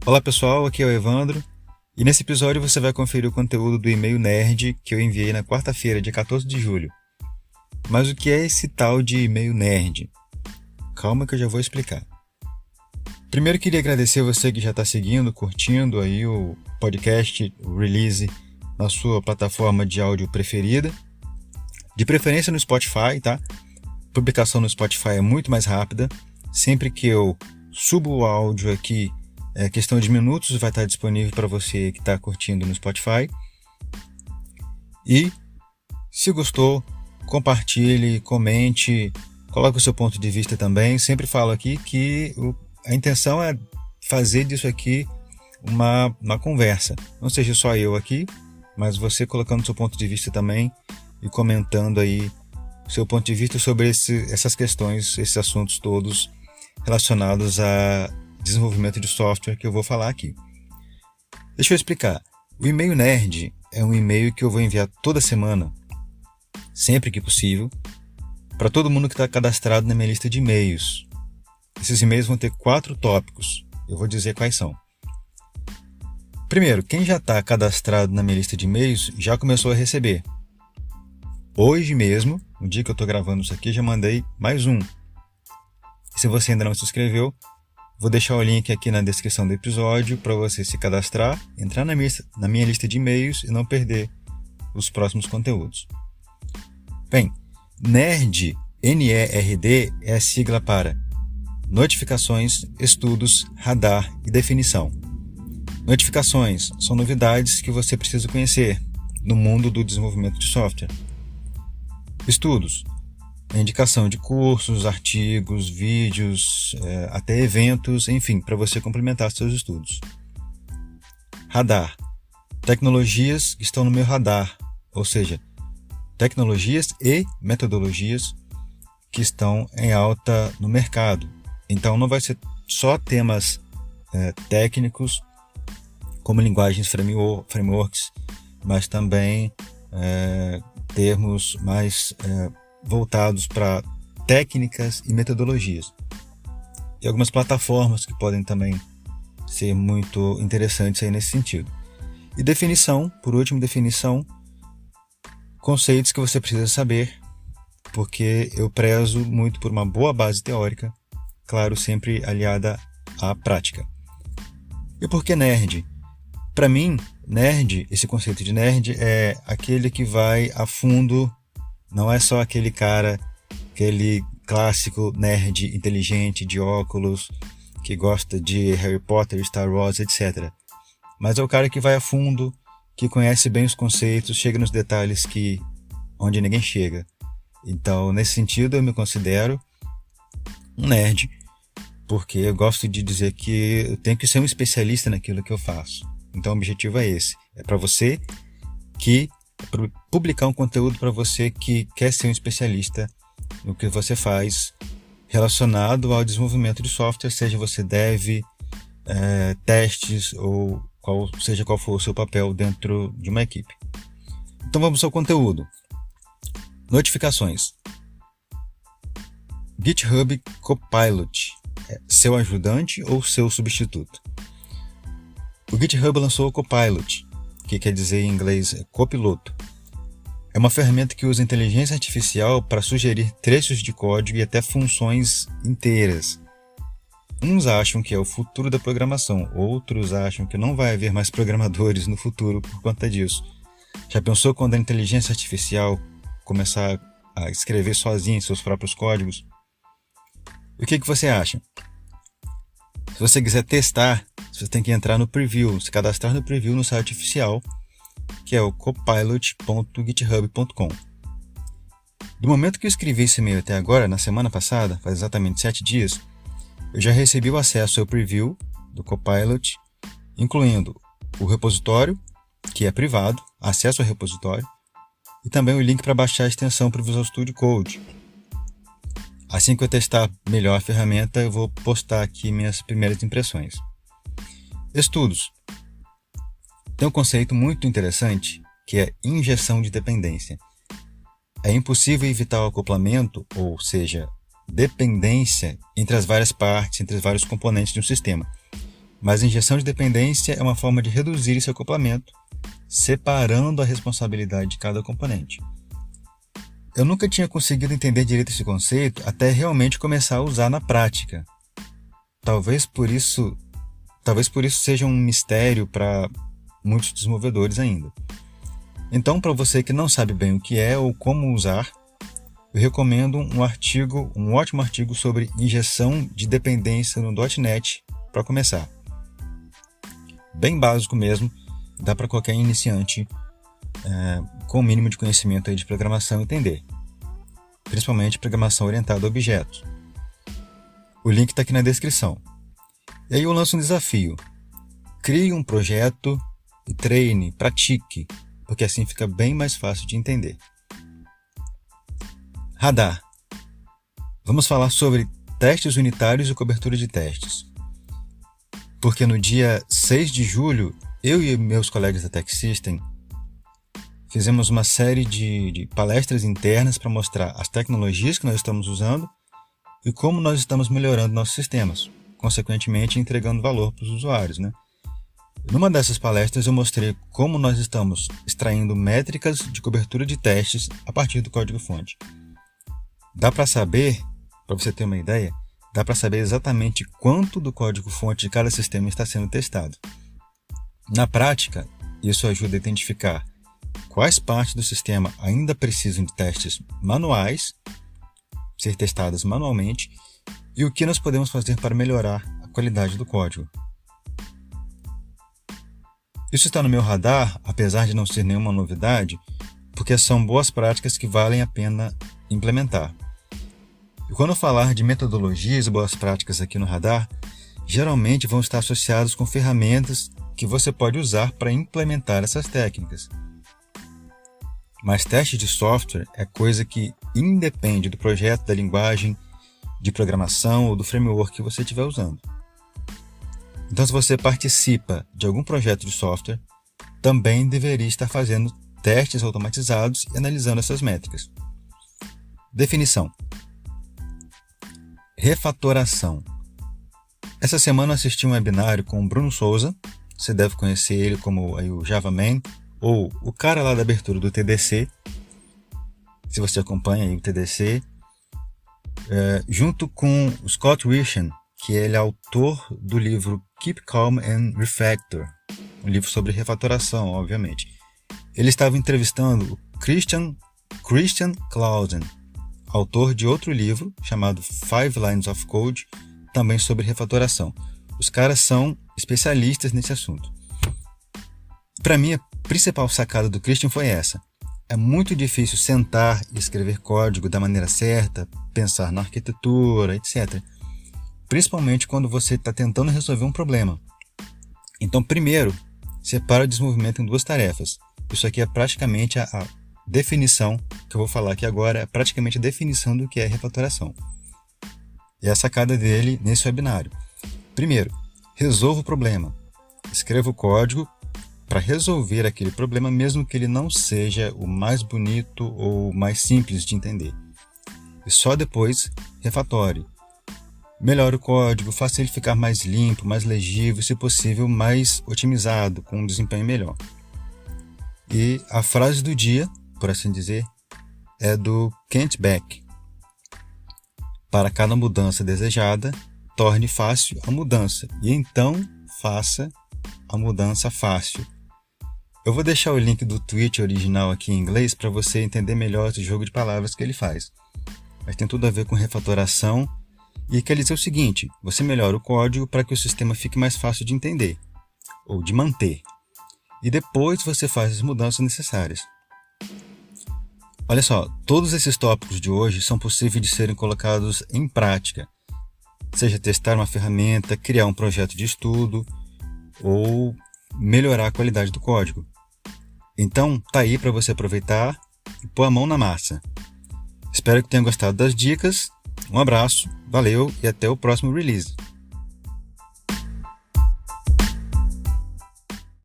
Olá pessoal, aqui é o Evandro e nesse episódio você vai conferir o conteúdo do e-mail nerd que eu enviei na quarta-feira, dia 14 de julho. Mas o que é esse tal de e-mail nerd? Calma que eu já vou explicar. Primeiro queria agradecer você que já está seguindo, curtindo aí o podcast, o release na sua plataforma de áudio preferida. De preferência no Spotify, tá? A publicação no Spotify é muito mais rápida. Sempre que eu subo o áudio aqui, questão de minutos, vai estar disponível para você que está curtindo no Spotify. E se gostou, compartilhe, comente, coloque o seu ponto de vista também. Sempre falo aqui que a intenção é fazer disso aqui uma conversa. Não seja só eu aqui, mas você colocando o seu ponto de vista também e comentando aí o seu ponto de vista sobre essas questões, esses assuntos todos relacionados a desenvolvimento de software que eu vou falar aqui. Deixa eu explicar. O e-mail nerd é um e-mail que eu vou enviar toda semana, sempre que possível, para todo mundo que está cadastrado na minha lista de e-mails. Esses e-mails vão ter 4 tópicos. Eu vou dizer quais são. Primeiro, quem já está cadastrado na minha lista de e-mails já começou a receber. Hoje mesmo, no dia que eu estou gravando isso aqui, já mandei mais um. E se você ainda não se inscreveu, vou deixar o link aqui na descrição do episódio para você se cadastrar, entrar na minha lista de e-mails e não perder os próximos conteúdos. Bem, NERD, N-E-R-D, é a sigla para Notificações, Estudos, Radar e Definição. Notificações são novidades que você precisa conhecer no mundo do desenvolvimento de software. Estudos, a indicação de cursos, artigos, vídeos, até eventos, enfim, para você complementar seus estudos. Radar, tecnologias que estão no meu radar, ou seja, tecnologias e metodologias que estão em alta no mercado. Então não vai ser só temas técnicos, como linguagens frameworks, mas também termos mais voltados para técnicas e metodologias. E algumas plataformas que podem também ser muito interessantes aí nesse sentido. E definição, por último, definição, conceitos que você precisa saber, porque eu prezo muito por uma boa base teórica, claro, sempre aliada à prática. E por que nerd? Para mim, nerd, esse conceito de nerd é aquele que vai a fundo. Não é só aquele cara, aquele clássico nerd inteligente de óculos, que gosta de Harry Potter, Star Wars, etc. Mas é o cara que vai a fundo, que conhece bem os conceitos, chega nos detalhes onde ninguém chega. Então, nesse sentido, eu me considero um nerd, porque eu gosto de dizer que eu tenho que ser um especialista naquilo que eu faço. Então, o objetivo é esse. É para você publicar um conteúdo para você que quer ser um especialista no que você faz relacionado ao desenvolvimento de software, seja você dev, testes ou seja qual for o seu papel dentro de uma equipe. Então vamos ao conteúdo. Notificações. GitHub Copilot, seu ajudante ou seu substituto? O GitHub lançou o Copilot, que quer dizer em inglês copiloto. É uma ferramenta que usa inteligência artificial para sugerir trechos de código e até funções inteiras. Uns acham que é o futuro da programação, outros acham que não vai haver mais programadores no futuro por conta disso. Já pensou quando a inteligência artificial começar a escrever sozinha seus próprios códigos? E o que você acha? Se você quiser testar, você tem que entrar no preview, se cadastrar no preview no site oficial, que é o copilot.github.com. Do momento que eu escrevi esse e-mail até agora, na semana passada, faz exatamente 7 dias, eu já recebi o acesso ao preview do Copilot, incluindo o repositório, que é privado, acesso ao repositório, e também o link para baixar a extensão para o Visual Studio Code. Assim que eu testar melhor a ferramenta, eu vou postar aqui minhas primeiras impressões. Estudos. Tem um conceito muito interessante, que é injeção de dependência. É impossível evitar o acoplamento, ou seja, dependência entre as várias partes, entre os vários componentes de um sistema. Mas a injeção de dependência é uma forma de reduzir esse acoplamento, separando a responsabilidade de cada componente. Eu nunca tinha conseguido entender direito esse conceito até realmente começar a usar na prática. Talvez por isso seja um mistério para muitos desenvolvedores ainda. Então, para você que não sabe bem o que é ou como usar, eu recomendo um ótimo artigo sobre injeção de dependência no .NET para começar. Bem básico mesmo, dá para qualquer iniciante com o mínimo de conhecimento aí de programação entender, principalmente programação orientada a objetos. O link está aqui na descrição. E aí eu lanço um desafio. Crie um projeto e treine, pratique, porque assim fica bem mais fácil de entender. Radar. Vamos falar sobre testes unitários e cobertura de testes. Porque no dia 6 de julho, eu e meus colegas da TechSystem fizemos uma série de palestras internas para mostrar as tecnologias que nós estamos usando e como nós estamos melhorando nossos sistemas, consequentemente entregando valor para os usuários, né? Numa dessas palestras eu mostrei como nós estamos extraindo métricas de cobertura de testes a partir do código-fonte. Dá para saber, para você ter uma ideia, dá para saber exatamente quanto do código-fonte de cada sistema está sendo testado. Na prática, isso ajuda a identificar quais partes do sistema ainda precisam de testes manuais, ser testadas manualmente, e o que nós podemos fazer para melhorar a qualidade do código. Isso está no meu radar, apesar de não ser nenhuma novidade, porque são boas práticas que valem a pena implementar. E quando eu falar de metodologias e boas práticas aqui no radar, geralmente vão estar associados com ferramentas que você pode usar para implementar essas técnicas. Mas teste de software é coisa que independe do projeto, da linguagem de programação ou do framework que você estiver usando. Então, se você participa de algum projeto de software, também deveria estar fazendo testes automatizados e analisando essas métricas. Definição. Refatoração. Essa semana eu assisti um webinário com o Bruno Souza, você deve conhecer ele como aí, o Java Man, ou o cara lá da abertura do TDC, se você acompanha aí o TDC, junto com o Scott Wieschen, que ele é autor do livro Keep Calm and Refactor, um livro sobre refatoração, obviamente. Ele estava entrevistando o Christian Clausen, autor de outro livro chamado 5 Lines of Code, também sobre refatoração. Os caras são especialistas nesse assunto. Para mim, a principal sacada do Christian foi essa. É muito difícil sentar e escrever código da maneira certa, pensar na arquitetura, etc. Principalmente quando você está tentando resolver um problema. Então, primeiro, separa o desenvolvimento em duas tarefas. Isso aqui é praticamente a definição que eu vou falar aqui agora, é praticamente a definição do que é refatoração. E a sacada dele nesse webinário. Primeiro, resolva o problema. Escreva o código para resolver aquele problema, mesmo que ele não seja o mais bonito ou mais simples de entender. E só depois, refatore. Melhore o código, faça ele ficar mais limpo, mais legível, se possível, mais otimizado, com um desempenho melhor. E a frase do dia, por assim dizer, é do Kent Beck. Para cada mudança desejada, torne fácil a mudança, e então faça a mudança fácil. Eu vou deixar o link do tweet original aqui em inglês para você entender melhor esse jogo de palavras que ele faz. Mas tem tudo a ver com refatoração e quer dizer o seguinte: você melhora o código para que o sistema fique mais fácil de entender ou de manter. E depois você faz as mudanças necessárias. Olha só, todos esses tópicos de hoje são possíveis de serem colocados em prática. Seja testar uma ferramenta, criar um projeto de estudo ou melhorar a qualidade do código. Então, tá aí para você aproveitar e pôr a mão na massa. Espero que tenha gostado das dicas. Um abraço, valeu e até o próximo release.